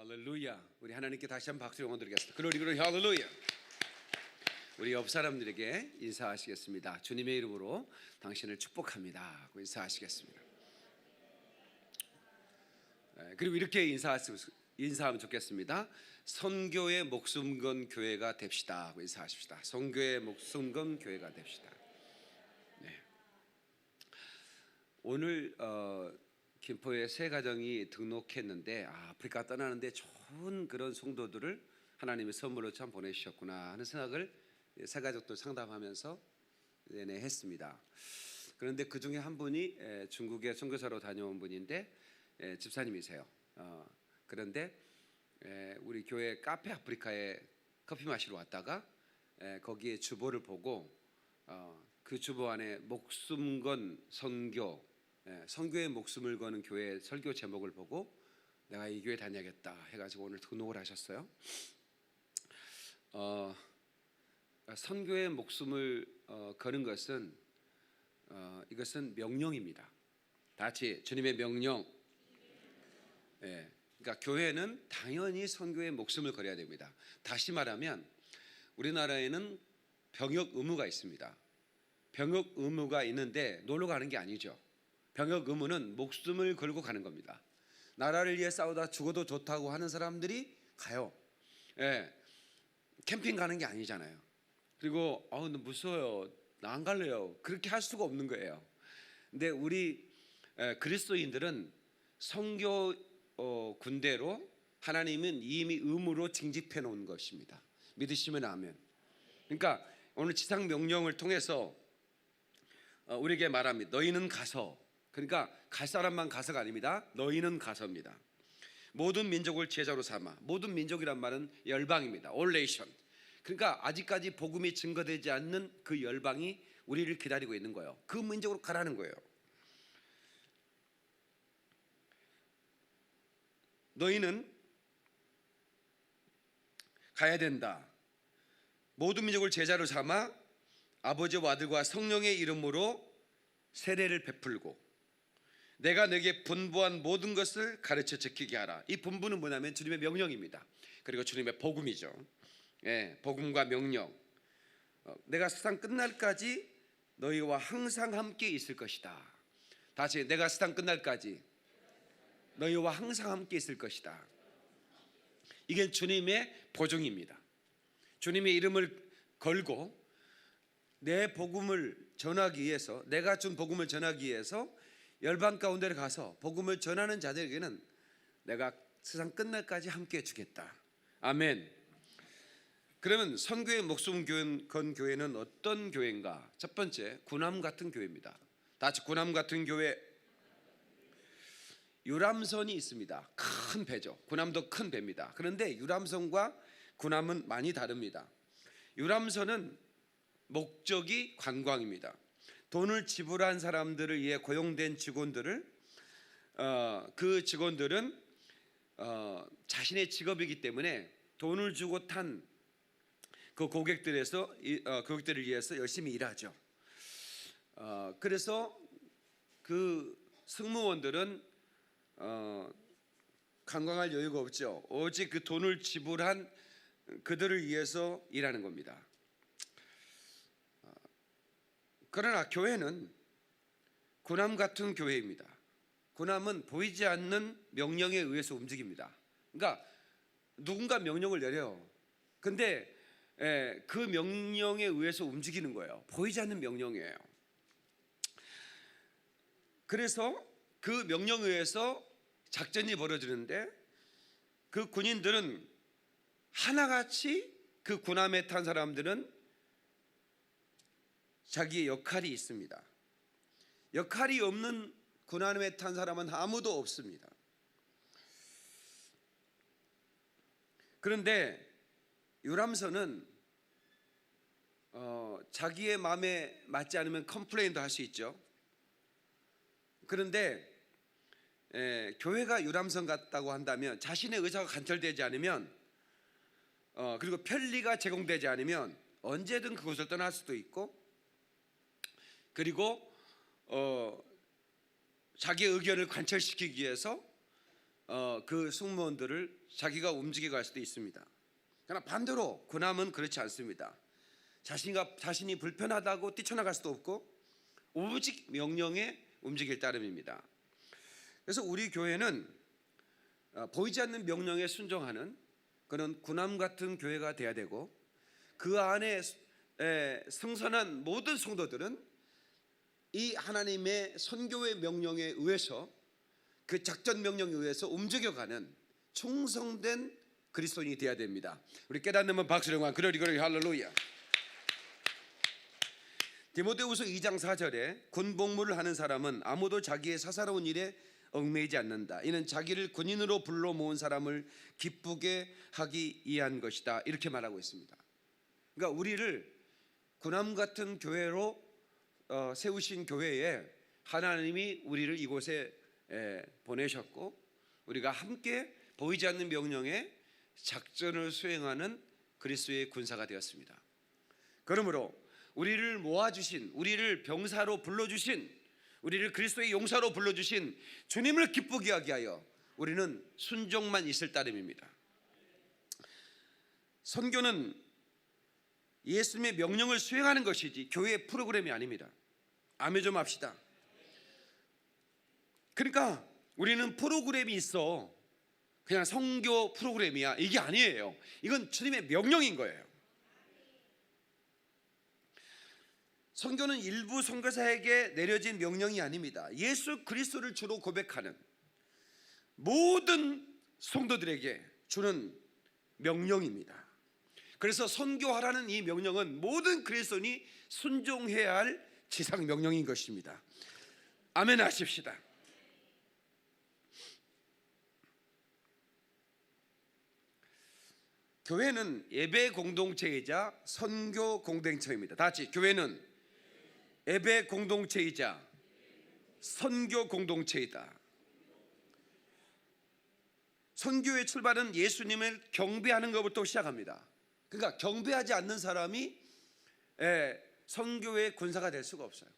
할렐루야. 우리 하나님께 다시 한번 박수 영원 드리겠습니다. 글로리 글로리 할렐루야. 우리 옆 사람들에게 인사하시겠습니다. 주님의 이름으로 당신을 축복합니다 하고 인사하시겠습니다. 그리고 이렇게 인사하면 좋겠습니다. 선교의 목숨 건 교회가 됩시다 하고 인사하십시다. 선교의 목숨 건 교회가 됩시다. 네. 오늘 김포에 새 가정이 등록했는데 아프리카 떠나는데 좋은 그런 성도들을 하나님의 선물로 참 보내주셨구나 하는 생각을 새 가족들 상담하면서 했습니다. 그런데 그 중에 한 분이 중국에 선교사로 다녀온 분인데 집사님이세요. 그런데 우리 교회 카페 아프리카에 커피 마시러 왔다가 거기에 주보를 보고 그 주보 안에 목숨 건 선교, 선교에 목숨을 거는 교회 설교 제목을 보고 내가 이 교회 다녀야겠다 해가지고 오늘 등록을 하셨어요. 선교에 목숨을 거는 것은 이것은 명령입니다. 다 같이 주님의 명령. 그러니까 교회는 당연히 선교에 목숨을 걸어야 됩니다. 다시 말하면 우리나라에는 병역 의무가 있습니다. 병역 의무가 있는데 놀러 가는 게 아니죠. 병역 의무는 목숨을 걸고 가는 겁니다. 나라를 위해 싸우다 죽어도 좋다고 하는 사람들이 가요. 캠핑 가는 게 아니잖아요. 그리고 나 무서워요, 나 안 갈래요, 그렇게 할 수가 없는 거예요. 근데 우리 그리스도인들은 선교 군대로 하나님은 이미 의무로 징집해 놓은 것입니다. 믿으시면 아멘. 그러니까 오늘 지상 명령을 통해서 우리에게 말합니다. 너희는 가서, 그러니까 갈 사람만 가서가 아닙니다. 너희는 가서입니다. 모든 민족을 제자로 삼아. 모든 민족이란 말은 열방입니다. All nation. 그러니까 아직까지 복음이 증거되지 않는 그 열방이 우리를 기다리고 있는 거예요. 그 민족으로 가라는 거예요. 너희는 가야 된다. 모든 민족을 제자로 삼아 아버지와 아들과 성령의 이름으로 세례를 베풀고 내가 너에게 분부한 모든 것을 가르쳐 지키게 하라. 이 분부는 뭐냐면 주님의 명령입니다. 그리고 주님의 복음이죠. 복음과 명령. 내가 세상 끝날까지 너희와 항상 함께 있을 것이다. 다시, 내가 세상 끝날까지 너희와 항상 함께 있을 것이다. 이게 주님의 보증입니다. 주님의 이름을 걸고 내 복음을 전하기 위해서, 내가 준 복음을 전하기 위해서 열방 가운데를 가서 복음을 전하는 자들에게는 내가 세상 끝날까지 함께 해주겠다. 아멘. 그러면 선교의 목숨 건 교회는 어떤 교회인가? 첫 번째, 군함 같은 교회입니다. 다 같이 군함 같은 교회. 유람선이 있습니다. 큰 배죠. 군함도 큰 배입니다. 그런데 유람선과 군함은 많이 다릅니다. 유람선은 목적이 관광입니다. 돈을 지불한 사람들을 위해 고용된 직원들을 그 직원들은 자신의 직업이기 때문에 돈을 주고 탄 그 고객들을 위해서 열심히 일하죠. 그래서 그 승무원들은 관광할 여유가 없죠. 오직 그 돈을 지불한 그들을 위해서 일하는 겁니다. 그러나 교회는 군함 같은 교회입니다. 군함은 보이지 않는 명령에 의해서 움직입니다. 그러니까 누군가 명령을 내려요. 근데 그 명령에 의해서 움직이는 거예요. 보이지 않는 명령이에요. 그래서 그 명령에 의해서 작전이 벌어지는데 그 군인들은 하나같이, 그 군함에 탄 사람들은 자기의 역할이 있습니다. 역할이 없는 군함에 탄 사람은 아무도 없습니다. 그런데 유람선은 자기의 마음에 맞지 않으면 컴플레인도 할 수 있죠. 그런데 교회가 유람선 같다고 한다면 자신의 의사가 관철되지 않으면 그리고 편리가 제공되지 않으면 언제든 그곳을 떠날 수도 있고, 그리고 자기의 의견을 관철시키기 위해서 그 승무원들을 자기가 움직여 갈 수도 있습니다. 그러나 반대로 군함은 그렇지 않습니다. 자신이 불편하다고 뛰쳐나갈 수도 없고 오직 명령에 움직일 따름입니다. 그래서 우리 교회는 보이지 않는 명령에 순종하는 그런 군함 같은 교회가 돼야 되고, 그 안에 승선한 모든 성도들은 이 하나님의 선교의 명령에 의해서, 그 작전 명령에 의해서 움직여가는 충성된 그리스도인이 되어야 됩니다. 우리 깨닫는 박수령관 그러리 할렐루야. 디모데후서 2장 4절에 군 복무를 하는 사람은 아무도 자기의 사사로운 일에 얽매이지 않는다. 이는 자기를 군인으로 불러 모은 사람을 기쁘게 하기 위한 것이다. 이렇게 말하고 있습니다. 그러니까 우리를 군함 같은 교회로 세우신 교회에 하나님이 우리를 이곳에 보내셨고, 우리가 함께 보이지 않는 명령에 작전을 수행하는 그리스도의 군사가 되었습니다. 그러므로 우리를 모아주신, 우리를 병사로 불러주신, 우리를 그리스도의 용사로 불러주신 주님을 기쁘게 하게 하여 우리는 순종만 있을 따름입니다. 선교는 예수님의 명령을 수행하는 것이지 교회의 프로그램이 아닙니다. 아멘 좀 합시다. 그러니까 우리는 프로그램이 있어, 그냥 선교 프로그램이야, 이게 아니에요. 이건 주님의 명령인 거예요. 선교는 일부 선교사에게 내려진 명령이 아닙니다. 예수 그리스도를 주로 고백하는 모든 성도들에게 주는 명령입니다. 그래서 선교하라는 이 명령은 모든 그리스도인이 순종해야 할 지상 명령인 것입니다. 아멘 하십시다. 교회는 예배 공동체이자 선교 공동체입니다. 다 같이, 교회는 예배 공동체이자 선교 공동체이다. 선교의 출발은 예수님을 경배하는 것부터 시작합니다. 그러니까 경배하지 않는 사람이 선교의 군사가 될 수가 없어요.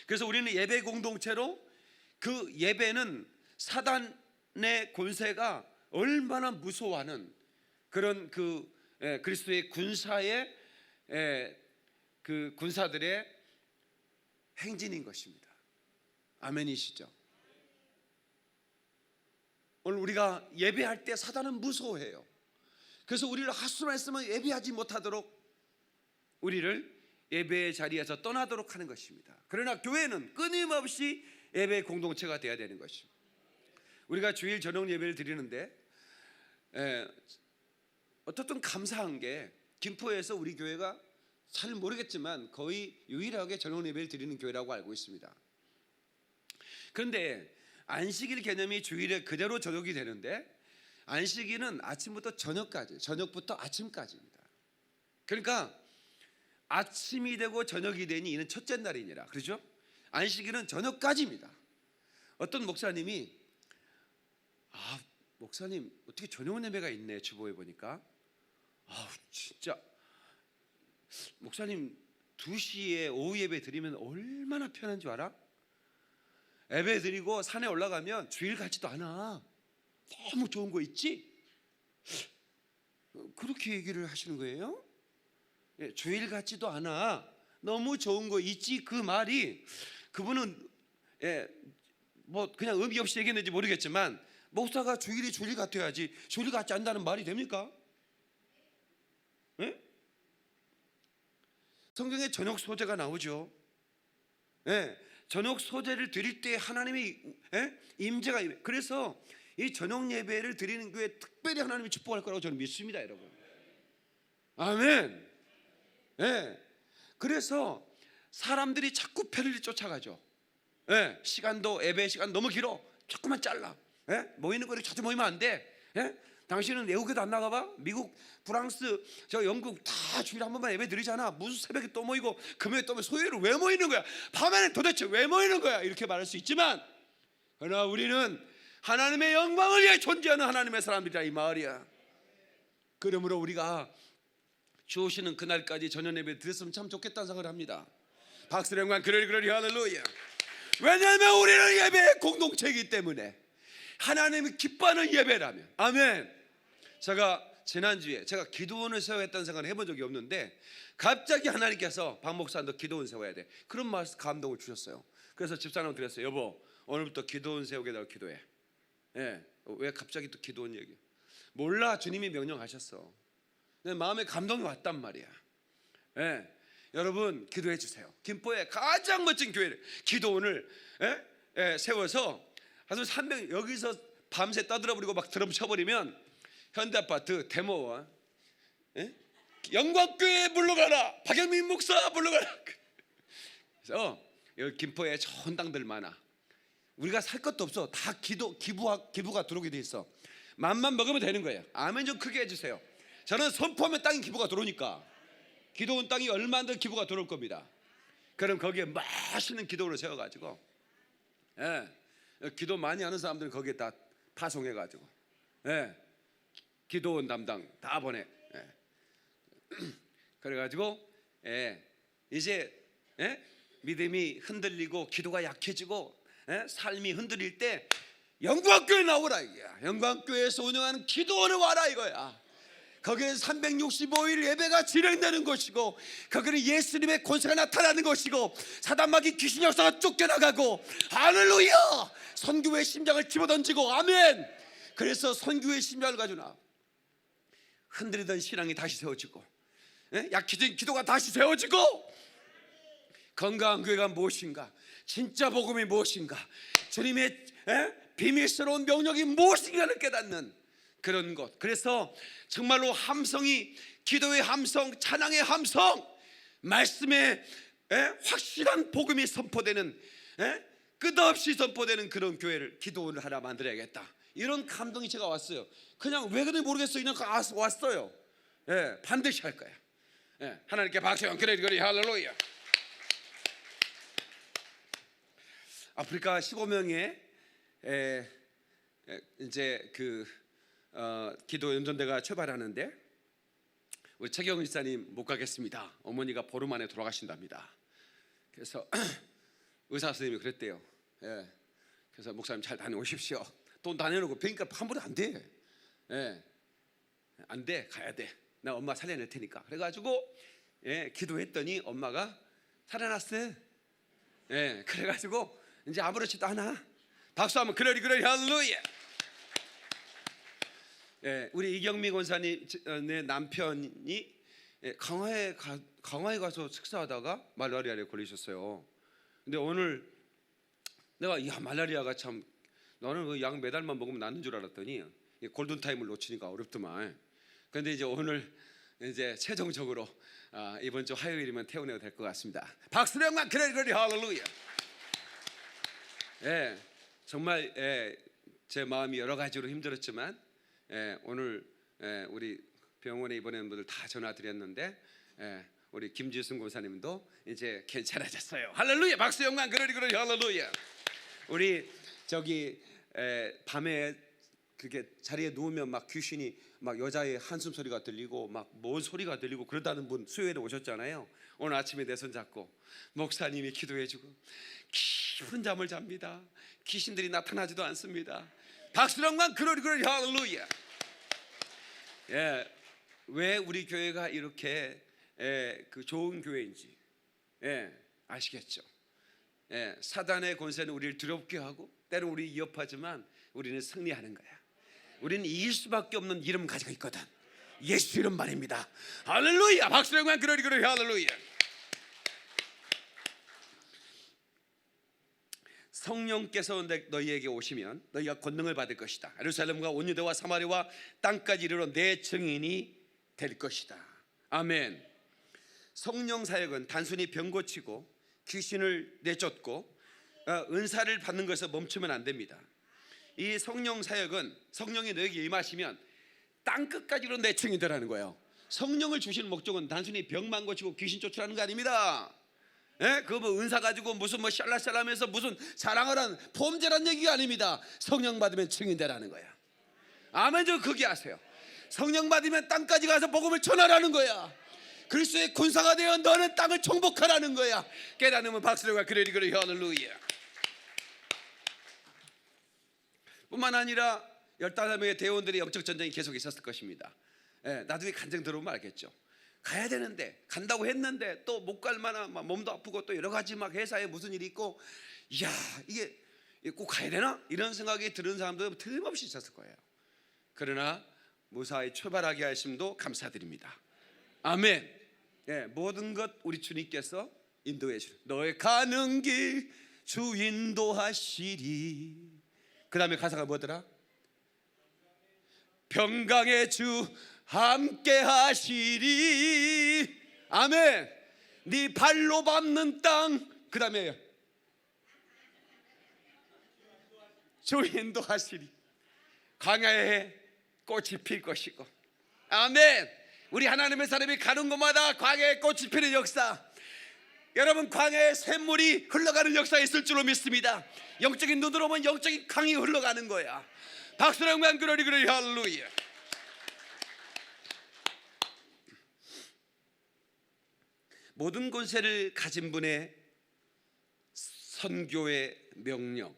그래서 우리는 예배 공동체로, 그 예배는 사단의 권세가 얼마나 무서워하는 그런 그리스도의 군사의 그 군사들의 행진인 것입니다. 아멘이시죠? 오늘 우리가 예배할 때 사단은 무서워해요. 그래서 우리를 헛수만 했으면 예배하지 못하도록 우리를 예배의 자리에서 떠나도록 하는 것입니다. 그러나 교회는 끊임없이 예배의 공동체가 되어야 되는 것입니다. 우리가 주일 저녁 예배를 드리는데 어떻든 감사한 게, 김포에서 우리 교회가 잘 모르겠지만 거의 유일하게 저녁 예배를 드리는 교회라고 알고 있습니다. 그런데 안식일 개념이 주일에 그대로 저녁이 되는데, 안식일은 아침부터 저녁까지, 저녁부터 아침까지입니다. 그러니까 아침이 되고 저녁이 되니 이는 첫째 날이니라. 그렇죠? 안식일은 저녁까지입니다. 어떤 목사님이 목사님 어떻게 저녁 예배가 있네, 주보에 보니까. 진짜 목사님 2시에 오후 예배 드리면 얼마나 편한 줄 알아? 예배 드리고 산에 올라가면 주일 같지도 않아. 너무 좋은 거 있지? 그렇게 얘기를 하시는 거예요? 주일 같지도 않아, 너무 좋은 거 있지, 그 말이, 그분은 뭐 그냥 의미 없이 얘기했는지 모르겠지만, 목사가 주일이 주일 같아야지 주일 같지 않다는 말이 됩니까? 성경에 저녁 소재가 나오죠. 저녁 소재를 드릴 때 하나님의 임재가, 그래서 이 저녁 예배를 드리는 교회 특별히 하나님이 축복할 거라고 저는 믿습니다, 여러분. 아멘. 그래서 사람들이 자꾸 편리를 쫓아가죠. 시간도, 예배 시간 너무 길어, 조금만 잘라. 모이는 거리 자주 모이면 안 돼. 당신은 외국에도 안 나가봐? 미국, 프랑스, 저 영국 다 주일에 한 번만 예배 드리잖아. 무슨 새벽에 또 모이고 금요일에 또 모이고, 소요일을 왜 모이는 거야? 밤에는 도대체 왜 모이는 거야? 이렇게 말할 수 있지만, 그러나 우리는 하나님의 영광을 위해 존재하는 하나님의 사람들이라, 이 마을이야. 그러므로 우리가 주오시는 그날까지 저녁 예배 드렸으면 참 좋겠다는 생각을 합니다. 박수의 영광 그러리 할렐루야. 왜냐하면 우리는 예배의 공동체이기 때문에, 하나님이 기뻐하는 예배라면. 아멘. 제가 지난주에 제가 기도원을 세워야 했다는 생각을 해본 적이 없는데 갑자기 하나님께서 박 목사 너 기도원 세워야 돼, 그런 말씀 감동을 주셨어요. 그래서 집사람 드렸어요. 여보, 오늘부터 기도원 세우게 달라고 기도해. 예, 왜 갑자기 또 기도원 얘기? 몰라, 주님이 명령하셨어. 내 마음에 감동이 왔단 말이야. 예, 여러분 기도해 주세요. 김포의 가장 멋진 교회를 기도원을 세워서 아주 300 여기서 밤새 떠들어버리고 막 드럼 쳐버리면 현대아파트 데모와 영광교회 물러가라, 박영민 목사 물러가라. 그래서 여기 김포에 좋은 땅들 많아. 우리가 살 것도 없어. 다 기부가 들어오게 돼 있어. 맘만 먹으면 되는 거예요. 아멘 좀 크게 해주세요. 저는 선포하면 땅에 기부가 들어오니까. 기도원 땅이 얼마나 기부가 들어올 겁니다. 그럼 거기에 맛있는 기도원을 세워가지고 기도 많이 하는 사람들은 거기에 다 파송해가지고 기도원 담당 다 보내. 그래가지고 이제 믿음이 흔들리고 기도가 약해지고 삶이 흔들릴 때 영광교회 나오라 이거야. 영광교회에서 운영하는 기도원을 와라 이거야. 거기는 365일 예배가 진행되는 것이고, 거기는 예수님의 권세가 나타나는 것이고, 사단마귀 귀신 역사가 쫓겨나가고, 할렐루야! 선교의 심장을 집어던지고, 아멘! 그래서 선교의 심장을 가지고 나 흔들리던 신앙이 다시 세워지고, 약해진 기도가 다시 세워지고, 건강한 교회가 무엇인가, 진짜 복음이 무엇인가, 주님의 비밀스러운 명령이 무엇인가를 깨닫는 그런 것. 그래서 정말로 함성이, 기도의 함성, 찬양의 함성, 말씀의 확실한 복음이 선포되는, 끝없이 선포되는 그런 교회를, 기도원을 하나 만들어야겠다, 이런 감동이 제가 왔어요. 그냥 왜 그런지 모르겠어요. 그냥 왔어요. 반드시 할 거야. 하나님께 박수. 그래 할렐루야. 아프리카 15명의 이제 기도 연전대가 출발하는데 우리 최경은 집사님 못 가겠습니다. 어머니가 보름 안에 돌아가신답니다. 그래서 의사 선생님이 그랬대요. 그래서 목사님 잘 다녀오십시오. 돈 다 내놓고 비행기가 환불이 안 돼. 안 돼, 가야 돼. 나 엄마 살려낼 테니까. 그래가지고 기도했더니 엄마가 살아났어요. 그래가지고 이제 아무렇지도 않아. 박수 한번 그러리 할렐루야. 우리 이경미 권사님의 남편이 강화에 가서 식사하다가 말라리아에 걸리셨어요. 근데 오늘 내가 말라리아가 참, 너는 그 약 매달만 먹으면 낫는 줄 알았더니 골든 타임을 놓치니까 어렵더만. 그런데 이제 오늘 이제 최종적으로 이번 주 화요일이면 퇴원해도 될 것 같습니다. 박수로 영광 그러리 할렐루야. 정말 제 마음이 여러 가지로 힘들었지만 오늘 우리 병원에 입원한 분들 다 전화드렸는데 우리 김지순 권사님도 이제 괜찮아졌어요. 할렐루야. 박수 영광 그러리 할렐루야. 우리 저기 밤에 그게 자리에 누우면 막 귀신이 막 여자의 한숨 소리가 들리고 막 뭔 소리가 들리고 그러다는 분 수요일에 오셨잖아요. 오늘 아침에 내 손 잡고 목사님이 기도해주고 깊은 잠을 잡니다. 귀신들이 나타나지도 않습니다. 박수랑만 그러리 할렐루야. 왜 우리 교회가 이렇게 그 좋은 교회인지 아시겠죠? 사단의 권세는 우리를 두렵게 하고 때로 우리 위협하지만 우리는 승리하는 거야. 우리는 이길 수밖에 없는 이름 가지고 있거든. 예수 이름 말입니다. 할렐루야. 박수랑만 그러리 할렐루야. 성령께서 너희에게 오시면 너희가 권능을 받을 것이다. 예루살렘과 온 유대와 사마리아와 땅까지 이르러 내 증인이 될 것이다. 아멘. 성령 사역은 단순히 병 고치고 귀신을 내쫓고 은사를 받는 것에서 멈추면 안 됩니다. 이 성령 사역은 성령이 너에게 임하시면 땅끝까지 이르러 내 증인이 되라는 거예요. 성령을 주시는 목적은 단순히 병만 고치고 귀신 쫓으라는 거 아닙니다. 그거 뭐 은사 가지고 무슨 뭐 샬라샬라면서 무슨 사랑을 한 폼제란 얘기가 아닙니다. 성령 받으면 증인되라는 거야. 아멘. 좀 크게 하세요. 성령 받으면 땅까지 가서 복음을 전하라는 거야. 그리스도의 군사가 되어 너는 땅을 정복하라는 거야. 깨닫으면 박수가 그러리 할렐루야. 뿐만 아니라 15명의 대원들의 영적 전쟁이 계속 있었을 것입니다. 나중에 간증 들어보면 알겠죠. 가야 되는데, 간다고 했는데 또 못 갈 만한 몸도 아프고 또 여러 가지 회사에 무슨 일이 있고, 이야, 이게 꼭 가야 되나? 이런 생각이 드는 사람도 틀림없이 있었을 거예요. 그러나 무사히 출발하게 하심도 감사드립니다. 아멘. 모든 것 우리 주님께서 인도해 주시오. 너의 가는 길 주 인도하시리. 그 다음에 가사가 뭐더라? 평강의 주 함께 하시리. 아멘. 네 발로 밟는 땅. 그 다음에 주 인도하시리. 광야에 꽃이 필 것이고. 아멘. 우리 하나님의 사람이 가는 곳마다 광야에 꽃이 피는 역사, 여러분 광야에 샘물이 흘러가는 역사가 있을 줄로 믿습니다. 영적인 눈으로 보면 영적인 강이 흘러가는 거야. 박수로 영광 그러리 할렐루야. 모든 권세를 가진 분의 선교의 명령.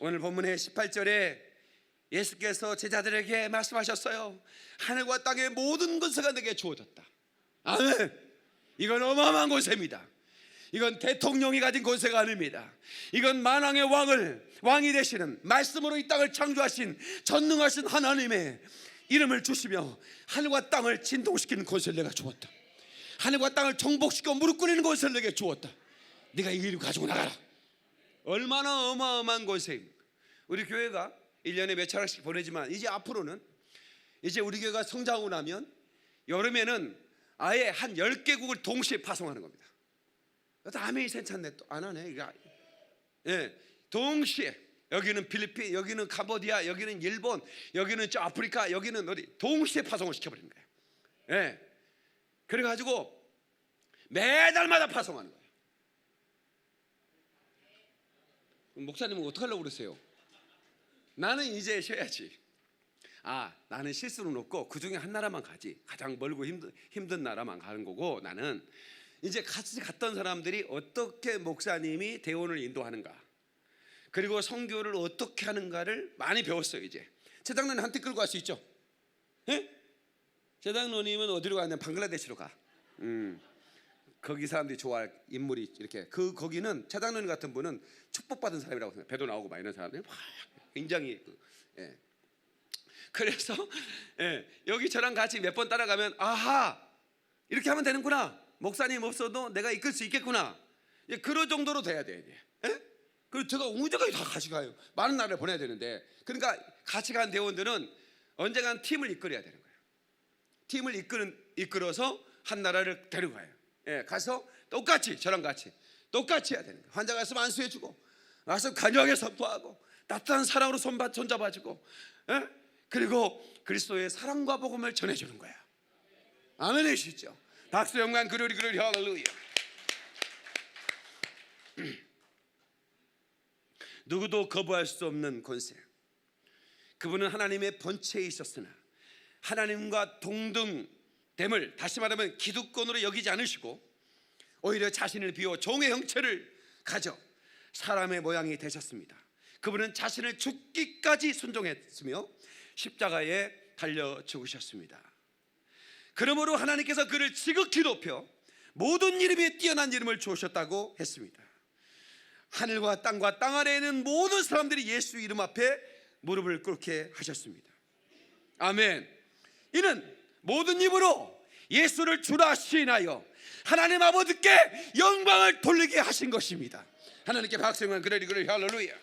오늘 본문의 18절에 예수께서 제자들에게 말씀하셨어요. 하늘과 땅의 모든 권세가 내게 주어졌다. 아멘. 이건 어마어마한 권세입니다. 이건 대통령이 가진 권세가 아닙니다. 이건 만왕의 왕이 되시는, 말씀으로 이 땅을 창조하신 전능하신 하나님의 이름을 주시며 하늘과 땅을 진동시키는 권세를 내가 주었다. 하늘과 땅을 정복시켜 무릎 꿇이는 권세를 내게 주었다. 네가 이 이름 가지고 나가라. 얼마나 어마어마한 권세입니까? 우리 교회가 1년에 몇 차례씩 보내지만 이제 앞으로는, 이제 우리 교회가 성장하고 나면 여름에는 아예 한 10개국을 동시에 파송하는 겁니다. 아멘이 괜찮네. 또 안 하네. 동시에 여기는 필리핀, 여기는 캄보디아, 여기는 일본, 여기는 저 아프리카, 여기는 어디, 동시에 파송을 시켜버리는 거예요. 그래가지고 매달마다 파송하는 거예요. 목사님은 어떡하려고 그러세요? 나는 이제 쉬어야지. 나는 실수는 없고 그 중에 한 나라만 가지. 가장 멀고 힘든 나라만 가는 거고, 나는 이제 같이 갔던 사람들이 어떻게 목사님이 대원을 인도하는가, 그리고 선교를 어떻게 하는가를 많이 배웠어요. 이제 최장로님 한테 끌고 갈 수 있죠? 최장로님은 어디로 가냐? 방글라데시로 가. 거기 사람들이 좋아할 인물이 이렇게, 거기는 최장로님 같은 분은 축복받은 사람이라고 생각해요. 배도 나오고 막 이런 사람들이 굉장히 그래서 여기 저랑 같이 몇 번 따라가면, 아하, 이렇게 하면 되는구나. 목사님 없어도 내가 이끌 수 있겠구나. 그런 정도로 돼야 돼. 그리고 제가 온전히 다 같이 가요. 많은 나라를 보내야 되는데, 그러니까 같이 간 대원들은 언젠간 팀을 이끌어야 되는 거예요. 팀을 이끌어서 한 나라를 데려가요. 가서 똑같이 저랑 같이 똑같이 해야 되는 거예요. 환자가 있으면 안수해주고, 와서 간절하게 선포하고, 따뜻한 사랑으로 손잡아주고, 그리고 그리스도의 사랑과 복음을 전해주는 거야. 아멘 해주시죠. 박수 영광 그러리 할렐루야. 누구도 거부할 수 없는 권세. 그분은 하나님의 본체에 있었으나 하나님과 동등됨을, 다시 말하면 기득권으로 여기지 않으시고 오히려 자신을 비워 종의 형체를 가져 사람의 모양이 되셨습니다. 그분은 자신을 죽기까지 순종했으며 십자가에 달려 죽으셨습니다. 그러므로 하나님께서 그를 지극히 높여 모든 이름에 뛰어난 이름을 주셨다고 했습니다. 하늘과 땅과 땅 아래에 있는 모든 사람들이 예수 이름 앞에 무릎을 꿇게 하셨습니다. 아멘. 이는 모든 입으로 예수를 주라 시인하여 하나님 아버지께 영광을 돌리게 하신 것입니다. 하나님께 박수만 그러리 할렐루야.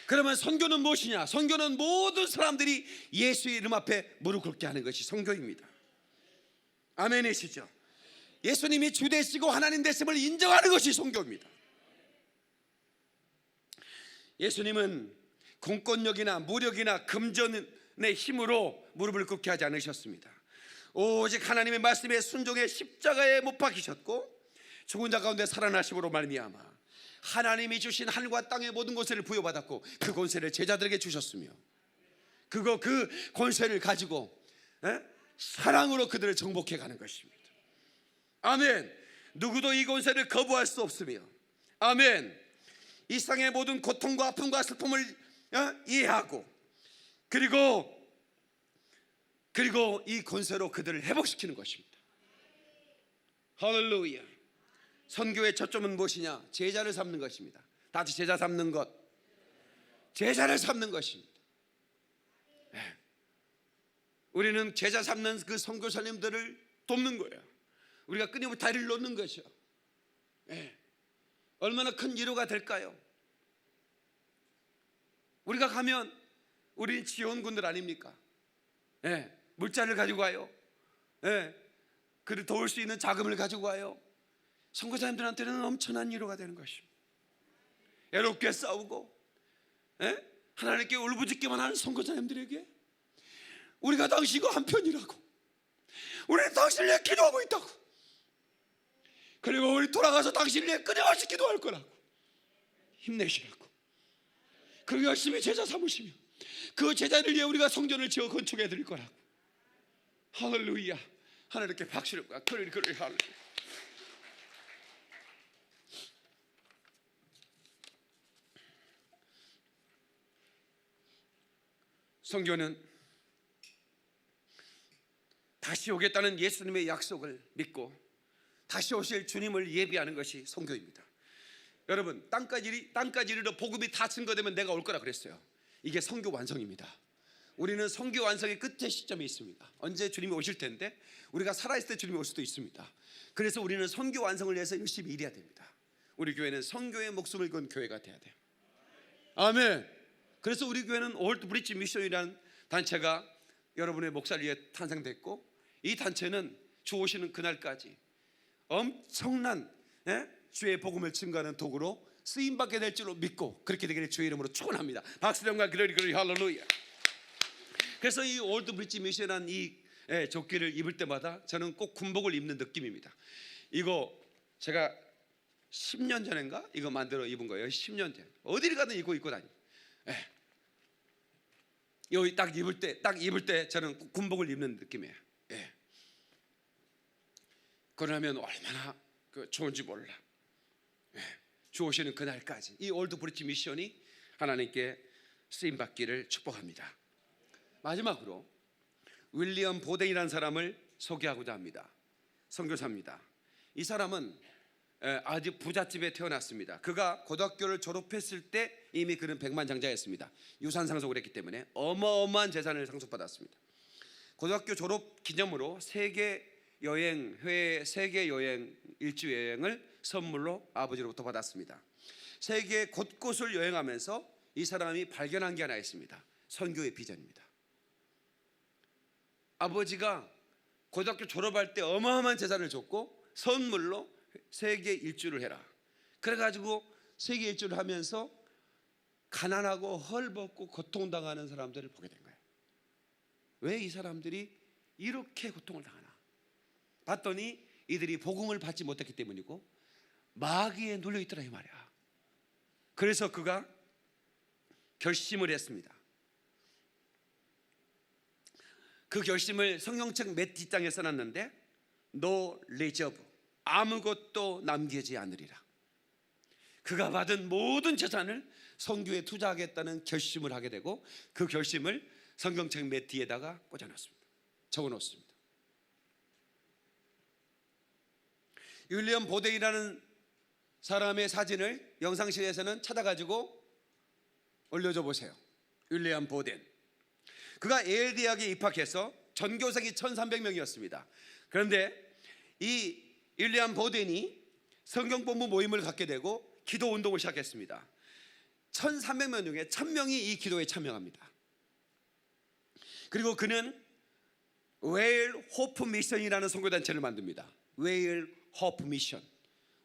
그러면 선교는 무엇이냐? 선교는 모든 사람들이 예수의 이름 앞에 무릎 꿇게 하는 것이 선교입니다. 아멘이시죠? 예수님이 주 되시고 하나님 되심을 인정하는 것이 선교입니다. 예수님은 공권력이나 무력이나 금전의 힘으로 무릎을 꿇게 하지 않으셨습니다. 오직 하나님의 말씀에 순종해 십자가에 못 박히셨고 죽은 자 가운데 살아나심으로 말미암아 하나님이 주신 하늘과 땅의 모든 권세를 부여받았고 그 권세를 제자들에게 주셨으며 그 권세를 가지고 사랑으로 그들을 정복해 가는 것입니다. 아멘. 누구도 이 권세를 거부할 수 없으며, 아멘, 이 세상의 모든 고통과 아픔과 슬픔을 이해하고 그리고 이 권세로 그들을 회복시키는 것입니다. 할렐루야. 선교의 초점은 무엇이냐? 제자를 삼는 것입니다. 다시 제자 삼는 것, 제자를 삼는 것입니다. 우리는 제자 삼는 그 선교사님들을 돕는 거예요. 우리가 끊임없이 다리를 놓는 것이요. 얼마나 큰 위로가 될까요? 우리가 가면 우리는 지원군들 아닙니까? 물자를 가지고 와요. 그를 도울 수 있는 자금을 가지고 와요. 선교사님들한테는 엄청난 위로가 되는 것입니다. 애롭게 싸우고 하나님께 울부짖기만 하는 선교사님들에게 우리가 당신과 한편이라고, 우리는 당신을 위해 기도하고 있다고, 그리고 우리 돌아가서 당신을 위해 끊임없이 기도할 거라고 힘내시라고, 그리고 열심히 제자 삼으시며 그 제자를 위해 우리가 성전을 지어 건축해 드릴 거라고. 할렐루야. 하나님께 박수를 그래 할렐루야. 선교는 다시 오겠다는 예수님의 약속을 믿고 다시 오실 주님을 예비하는 것이 선교입니다. 여러분, 땅까지 이르러 복음이 다 증거되면 내가 올 거라 그랬어요. 이게 선교 완성입니다. 우리는 선교 완성의 끝에 시점이 있습니다. 언제 주님이 오실 텐데 우리가 살아있을 때 주님이 올 수도 있습니다. 그래서 우리는 선교 완성을 위해서 열심히 일해야 됩니다. 우리 교회는 선교의 목숨을 건 교회가 돼야 돼요. 아멘. 그래서 우리 교회는 올드 브릿지 미션이라는 단체가 여러분의 목사를 위해 탄생됐고, 이 단체는 주 오시는 그날까지 엄청난 주의 복음을 증거하는 도구로 쓰임받게 될 줄로 믿고 그렇게 되기를 주의 이름으로 축원합니다. 박수령과 글로리 할렐루야. 그래서 이 올드 브릿지 미션이라는 이 조끼를 입을 때마다 저는 꼭 군복을 입는 느낌입니다. 이거 제가 10년 전인가 이거 만들어 입은 거예요. 10년 전 어디를 가든 입고 다니고. 여기 딱 입을 때 저는 군복을 입는 느낌이에요. 그러면 얼마나 좋은지 몰라. 주 오시는 그날까지 이 올드 브릿지 미션이 하나님께 쓰임받기를 축복합니다. 마지막으로 윌리엄 보덴이라는 사람을 소개하고자 합니다. 선교사입니다. 이 사람은 아주 부잣집에 태어났습니다. 그가 고등학교를 졸업했을 때 이미 그는 백만장자였습니다. 유산 상속을 했기 때문에 어마어마한 재산을 상속받았습니다. 고등학교 졸업 기념으로 세계 여행 일주 여행을 선물로 아버지로부터 받았습니다. 세계 곳곳을 여행하면서 이 사람이 발견한 게 하나 있습니다. 선교의 비전입니다. 아버지가 고등학교 졸업할 때 어마어마한 재산을 줬고 선물로 세계 일주를 해라. 그래가지고 세계 일주를 하면서 가난하고 헐벗고 고통당하는 사람들을 보게 된 거예요. 왜 이 사람들이 이렇게 고통을 당하나 봤더니 이들이 복음을 받지 못했기 때문이고 마귀에 눌려있더라 이 말이야. 그래서 그가 결심을 했습니다. 그 결심을 성경책 맨 뒷장에 써놨는데 No reserve, 아무것도 남기지 않으리라. 그가 받은 모든 재산을 선교에 투자하겠다는 결심을 하게 되고 그 결심을 성경책 맨 뒤에다가 꽂아놨습니다. 적어놓습니다. 윌리엄 보덴이라는 사람의 사진을 영상실에서는 찾아가지고 올려줘 보세요. 윌리엄 보덴. 그가 예일 대학에 입학해서 전교생이 1300명이었습니다. 그런데 이 윌리엄 보덴이 성경본부 모임을 갖게 되고 기도 운동을 시작했습니다. 1300명 중에 1000명이 이 기도에 참여합니다. 그리고 그는 웨일 호프 미션이라는 선교단체를 만듭니다. 웨일 호프 미션.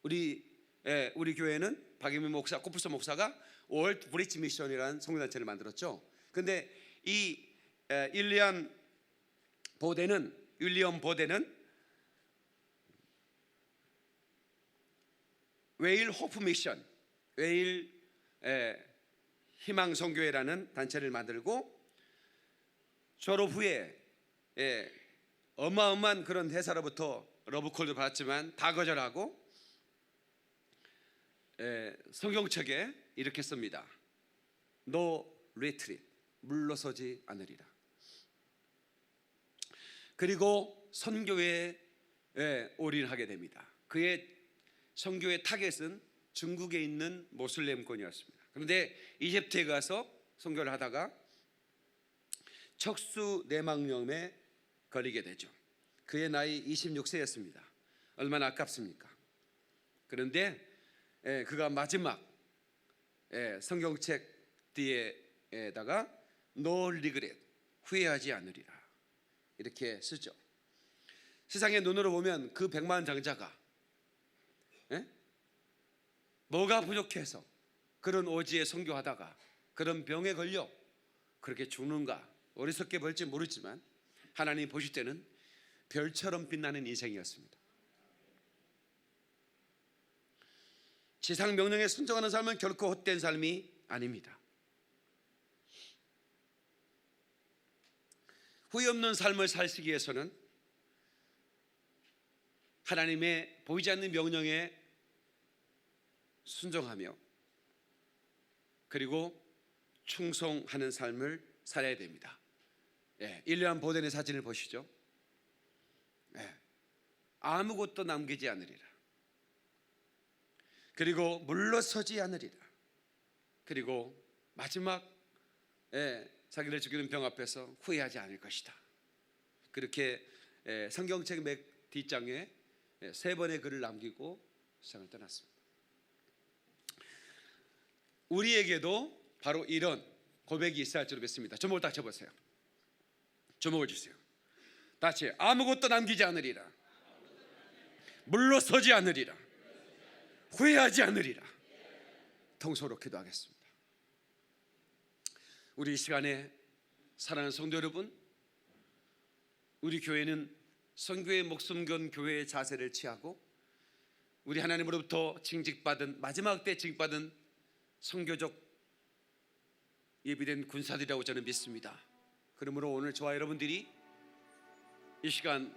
우리 교회는 박예민 목사, 코뿔소 목사가 월드 브릿지 미션이라는 선교단체를 만들었죠. 근데 이 윌리엄 보덴은 웨일 호프 미션, 웨일 희망 선교회라는 단체를 만들고 졸업 후에 어마어마한 그런 회사로부터 러브콜도 받았지만 다 거절하고 성경책에 이렇게 씁니다. No retreat, 물러서지 않으리라. 그리고 선교에 올인하게 됩니다. 그의 선교의 타겟은 중국에 있는 모슬렘권이었습니다. 그런데 이집트에 가서 선교를 하다가 척수내막염에 걸리게 되죠. 그의 나이 26세였습니다. 얼마나 아깝습니까? 그런데 그가 마지막 성경책 뒤에다가 No regret, 후회하지 않으리라 이렇게 쓰죠. 세상의 눈으로 보면 그 백만장자가 뭐가 부족해서 그런 오지에 선교하다가 그런 병에 걸려 그렇게 죽는가 어리석게 볼지 모르지만 하나님 보실 때는 별처럼 빛나는 인생이었습니다. 지상 명령에 순종하는 삶은 결코 헛된 삶이 아닙니다. 후회 없는 삶을 살기 위해서는 하나님의 보이지 않는 명령에 순종하며 그리고 충성하는 삶을 살아야 됩니다. 윌리엄 보덴의 사진을 보시죠. 아무것도 남기지 않으리라. 그리고 물러서지 않으리라. 그리고 마지막 자기를 죽이는 병 앞에서 후회하지 않을 것이다. 그렇게 성경책 맥 뒷장에 3번의 글을 남기고 세상을 떠났습니다. 우리에게도 바로 이런 고백이 있어야 할 줄 믿습니다. 제목을 딱 쳐보세요. 제목을 주세요. 다시 아무것도 남기지 않으리라. 물러서지 않으리라. 후회하지 않으리라. 통소로 기도하겠습니다. 우리 이 시간에 사랑하는 성도 여러분, 우리 교회는 선교의 목숨 건 교회의 자세를 취하고 우리 하나님으로부터 징직받은 마지막 때 징직받은 선교적 예비된 군사들이라고 저는 믿습니다. 그러므로 오늘 저와 여러분들이 이 시간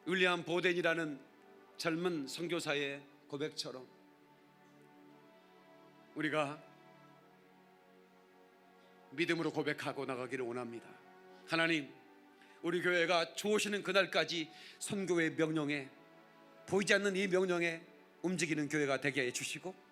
윌리엄 보덴이라는 젊은 선교사의 고백처럼 우리가 믿음으로 고백하고 나가기를 원합니다. 하나님, 우리 교회가 주오시는 그날까지 선교의 명령에 보이지 않는 이 명령에 움직이는 교회가 되게 해주시고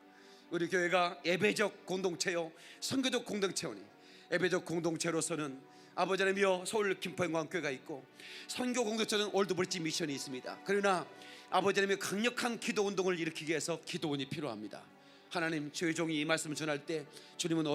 우리 교회가 예배적 공동체요 선교적 공동체오니 예배적 공동체로서는 아버지 하나님이여 서울 김포영광교회가 있고 선교 공동체는 올드브리지 미션이 있습니다. 그러나 아버지 하나님의 강력한 기도 운동을 일으키기 위해서 기도원이 필요합니다. 하나님, 저희 종이 이 말씀을 전할 때 주님은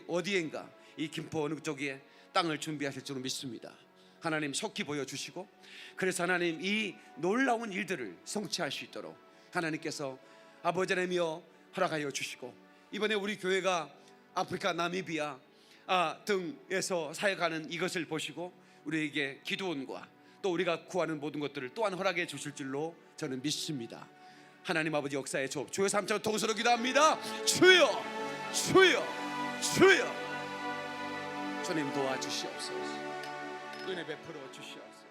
어디엔가 이 김포 어느 쪽에 땅을 준비하실 줄 믿습니다. 하나님 속히 보여주시고 그래서 하나님 이 놀라운 일들을 성취할 수 있도록 하나님께서 아버지 하나님이여 허락하여 주시고 이번에 우리 교회가 아프리카 나미비아 등에서 사역하는 이것을 보시고 우리에게 기도원과 또 우리가 구하는 모든 것들을 또한 허락해 주실 줄로 저는 믿습니다. 하나님 아버지 역사의 조 주여 3차 통수로 기도합니다. 주여 주여 주여 주님 도와주시옵소서. 은혜 베풀어 주시옵소서.